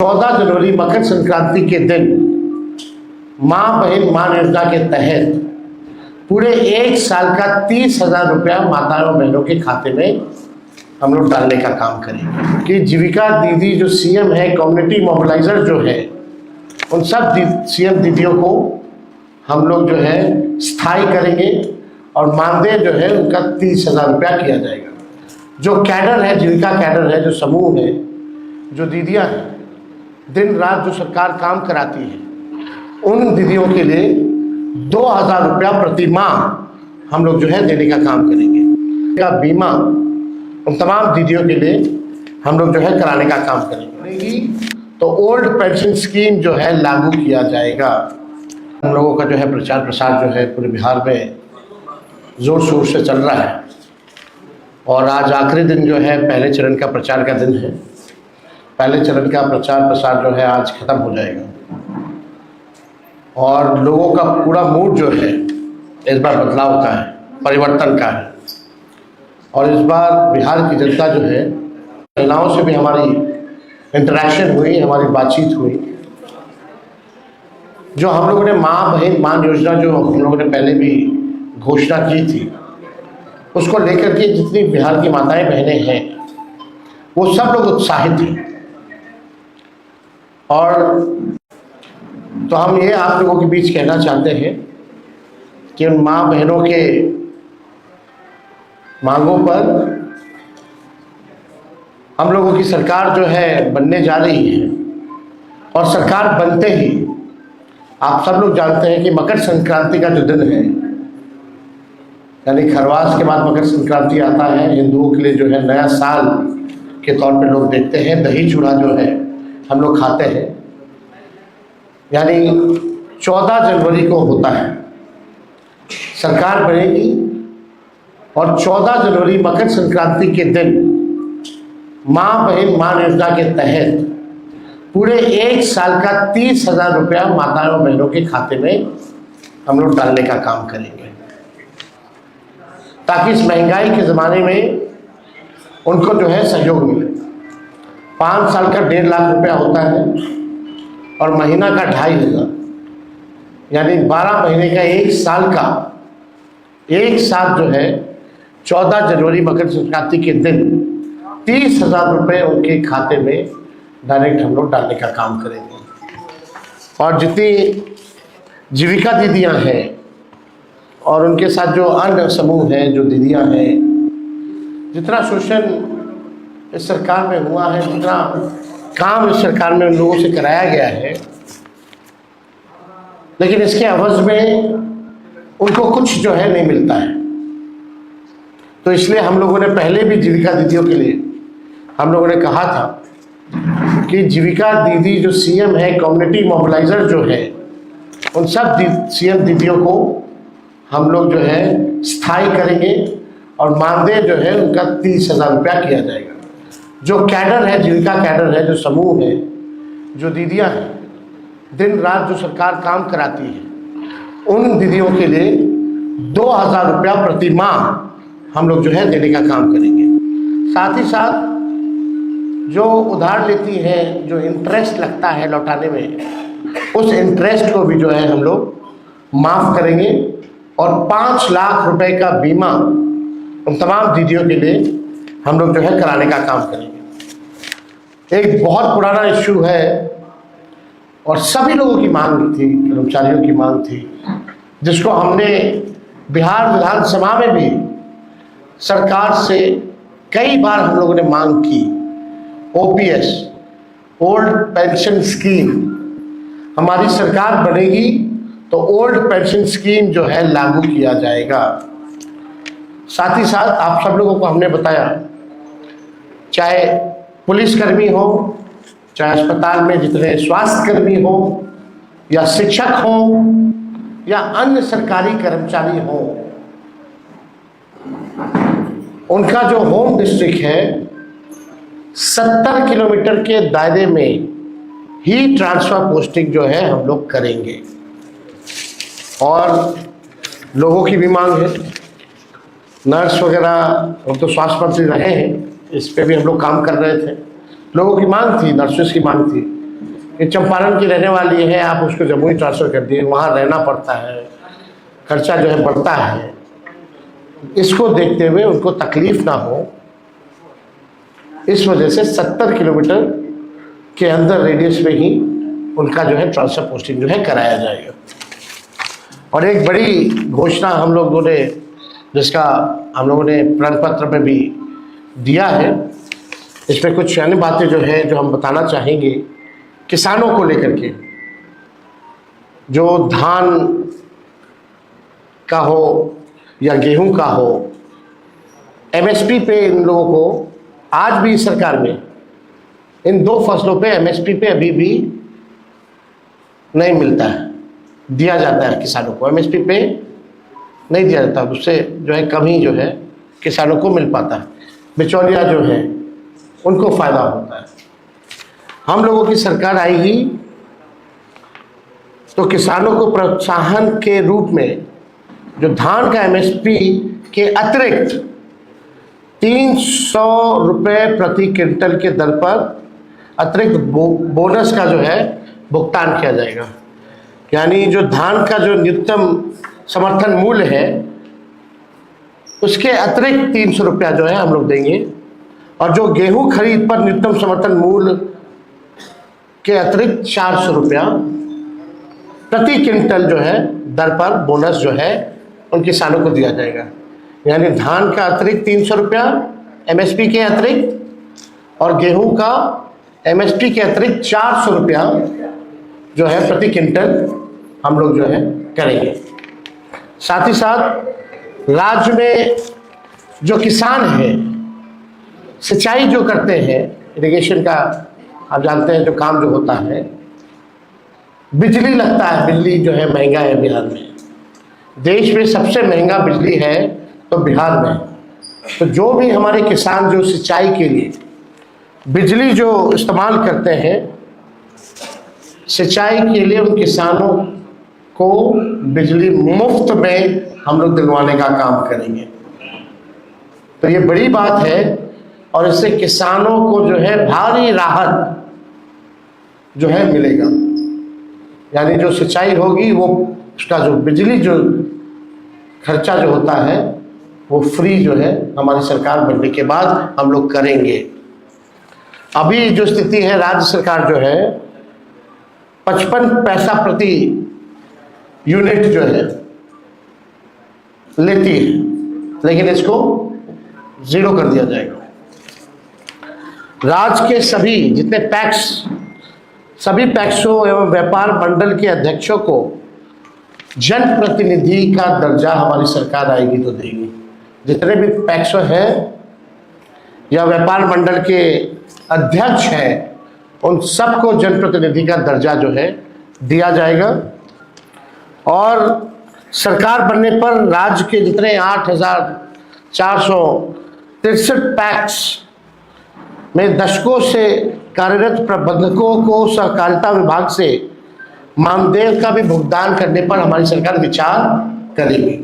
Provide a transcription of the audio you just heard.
14 जनवरी मकर संक्रांति के दिन माँ बहन मान योजना के तहत पूरे एक साल का 30,000 रुपया माताओं बहनों के खाते में हम लोग डालने का काम करेंगे कि जीविका दीदी जो सीएम है, कम्युनिटी मोबिलाइजर जो है, उन सब सीएम दीदियों को हम लोग जो है स्थायी करेंगे और मानदेय जो है उनका 30,000 रुपया किया जाएगा। जो कैडर है, जीविका कैडर है, जो समूह है, जो दीदियाँ हैं, दिन रात जो सरकार काम कराती है, उन दीदियों के लिए 2,000 रुपया प्रति माह हम लोग जो है देने का काम करेंगे। का बीमा उन तमाम दीदियों के लिए हम लोग जो है कराने का काम करेंगे। तो ओल्ड पेंशन स्कीम जो है लागू किया जाएगा। हम लोगों का जो है प्रचार प्रसार जो है पूरे बिहार में जोर शोर से चल रहा है और आज आखिरी दिन जो है पहले चरण का प्रचार का दिन है। पहले चरण का प्रचार प्रसार जो है आज खत्म हो जाएगा और लोगों का पूरा मूड जो है इस बार बदलाव का है, परिवर्तन का है। और इस बार बिहार की जनता जो है, महिलाओं से भी हमारी इंटरेक्शन हुई, हमारी बातचीत हुई। जो हम लोगों ने माँ बहन मान योजना जो हम लोगों ने पहले भी घोषणा की थी, उसको लेकर के जितनी बिहार की माताएं बहनें हैं वो सब लोग उत्साहित हैं। और तो हम ये आप लोगों के बीच कहना चाहते हैं कि उन माँ बहनों के मांगों पर हम लोगों की सरकार जो है बनने जा रही है और सरकार बनते ही आप सब लोग जानते हैं कि मकर संक्रांति का जो दिन है, यानी खरवास के बाद मकर संक्रांति आता है। हिंदुओं के लिए जो है नया साल के तौर पे लोग देखते हैं। दही चूड़ा जो है हम लोग खाते हैं, यानी 14 जनवरी को होता है, सरकार बनेगी और 14 जनवरी मकर संक्रांति के दिन माँ बहन मान योजना के तहत पूरे एक साल का 30,000 रुपया माताओं बहनों के खाते में हम लोग डालने का काम करेंगे, ताकि इस महंगाई के ज़माने में उनको जो है सहयोग मिले। 5 साल का 1.5 लाख रुपया होता है और महीना का 2,500, यानी 12 महीने का एक साल का एक साथ जो है 14 जनवरी मकर संक्रांति के दिन 30,000 रुपये उनके खाते में डायरेक्ट हम लोग डालने का काम करेंगे। और जितनी जीविका दीदियां हैं और उनके साथ जो अन्य समूह हैं, जो दीदियां हैं, जितना शोषण इस सरकार में हुआ है, जितना काम इस सरकार में उन लोगों से कराया गया है, लेकिन इसके एवज में उनको कुछ जो है नहीं मिलता है। तो इसलिए हम लोगों ने पहले भी जीविका दीदियों के लिए हम लोगों ने कहा था कि जीविका दीदी जो सीएम है, कम्युनिटी मोबिलाइजर जो है, उन सब सीएम दीदियों को हम लोग जो है स्थायी करेंगे और मानदेय जो है उनका 30,000 रुपया किया जाएगा। जो कैडर है, जीविका कैडर है, जो समूह है, जो दीदियां हैं, दिन रात जो सरकार काम कराती है, उन दीदियों के लिए 2,000 रुपया प्रति माह हम लोग जो है देने का काम करेंगे। साथ ही साथ जो उधार लेती हैं, जो इंटरेस्ट लगता है लौटाने में, उस इंटरेस्ट को भी जो है हम लोग माफ़ करेंगे और 5 लाख रुपए का बीमा उन तमाम दीदियों के लिए हम लोग जो है कराने का काम करेंगे। एक बहुत पुराना इश्यू है और सभी लोगों की मांग थी, कर्मचारियों की मांग थी, जिसको हमने बिहार विधानसभा में भी सरकार से कई बार हम लोगों ने मांग की। ओपीएस, ओल्ड पेंशन स्कीम, हमारी सरकार बनेगी तो ओल्ड पेंशन स्कीम जो है लागू किया जाएगा। साथ ही साथ आप सब लोगों को हमने बताया, चाहे पुलिसकर्मी हो, चाहे अस्पताल में जितने स्वास्थ्यकर्मी हो या शिक्षक हो या अन्य सरकारी कर्मचारी हो, उनका जो होम डिस्ट्रिक्ट है 70 किलोमीटर के दायरे में ही ट्रांसफर पोस्टिंग जो है हम लोग करेंगे। और लोगों की भी मांग है, नर्स वगैरह, हम तो स्वास्थ्य मंत्री रहे हैं, इस पे भी हम लोग काम कर रहे थे। लोगों की मांग थी, नर्सेस की मांग थी कि चंपारण की रहने वाली है, आप उसको जम्मू ही ट्रांसफ़र कर दिए, वहाँ रहना पड़ता है, खर्चा जो है बढ़ता है। इसको देखते हुए उनको तकलीफ ना हो, इस वजह से 70 किलोमीटर के अंदर रेडियस में ही उनका जो है ट्रांसफ़र पोस्टिंग जो है कराया जाएगा। और एक बड़ी घोषणा हम लोगों ने, जिसका हम लोगों ने प्रण पत्र में भी दिया है, इसमें कुछ अन्य बातें जो है जो हम बताना चाहेंगे किसानों को लेकर के। जो धान का हो या गेहूं का हो, एमएसपी पे इन लोगों को आज भी सरकार में इन दो फसलों पे एमएसपी पे अभी भी नहीं मिलता है। दिया जाता है किसानों को, एमएसपी पे नहीं दिया जाता, उससे जो है कम ही जो है किसानों को मिल पाता है। बिचौलिया जो है उनको फ़ायदा होता है। हम लोगों की सरकार आएगी तो किसानों को प्रोत्साहन के रूप में जो धान का एमएसपी के अतिरिक्त 300 रुपये प्रति क्विंटल के दर पर अतिरिक्त बोनस का जो है भुगतान किया जाएगा। यानी जो धान का जो न्यूनतम समर्थन मूल्य है उसके अतिरिक्त 300 रुपया जो है हम लोग देंगे, और जो गेहूं खरीद पर न्यूनतम समर्थन मूल्य के अतिरिक्त 400 रुपया प्रति क्विंटल जो है दर पर बोनस जो है उन किसानों को दिया जाएगा। यानी धान का अतिरिक्त 300 रुपया एमएसपी के अतिरिक्त, और गेहूं का एमएसपी के अतिरिक्त 400 रुपया जो है प्रति क्विंटल हम लोग जो है करेंगे। साथ ही साथ राज्य में जो किसान है, सिंचाई जो करते हैं, इरिगेशन का आप जानते हैं जो काम जो होता है, बिजली लगता है, बिजली जो है महंगा है बिहार में। देश में सबसे महंगा बिजली है तो बिहार में। तो जो भी हमारे किसान जो सिंचाई के लिए बिजली जो इस्तेमाल करते हैं, सिंचाई के लिए उन किसानों को बिजली मुफ्त में हम लोग दिलवाने का काम करेंगे। तो ये बड़ी बात है, और इससे किसानों को जो है भारी राहत जो है मिलेगा। यानी जो सिंचाई होगी वो उसका जो बिजली जो खर्चा जो होता है वो फ्री जो है हमारी सरकार बनने के बाद हम लोग करेंगे। अभी जो स्थिति है, राज्य सरकार जो है 55 पैसा प्रति यूनिट जो है लेती है, लेकिन इसको 0 कर दिया जाएगा। राज्य के सभी जितने पैक्स, सभी पैक्सों एवं व्यापार मंडल के अध्यक्षों को जनप्रतिनिधि का दर्जा हमारी सरकार आएगी तो देगी। जितने भी पैक्सों हैं या व्यापार मंडल के अध्यक्ष हैं, उन सबको जनप्रतिनिधि का दर्जा जो है दिया जाएगा। और सरकार बनने पर राज्य के जितने 8,463 पैक्स में दशकों से कार्यरत प्रबंधकों को सहकारिता विभाग से मानदेय का भी भुगतान करने पर हमारी सरकार विचार करेगी।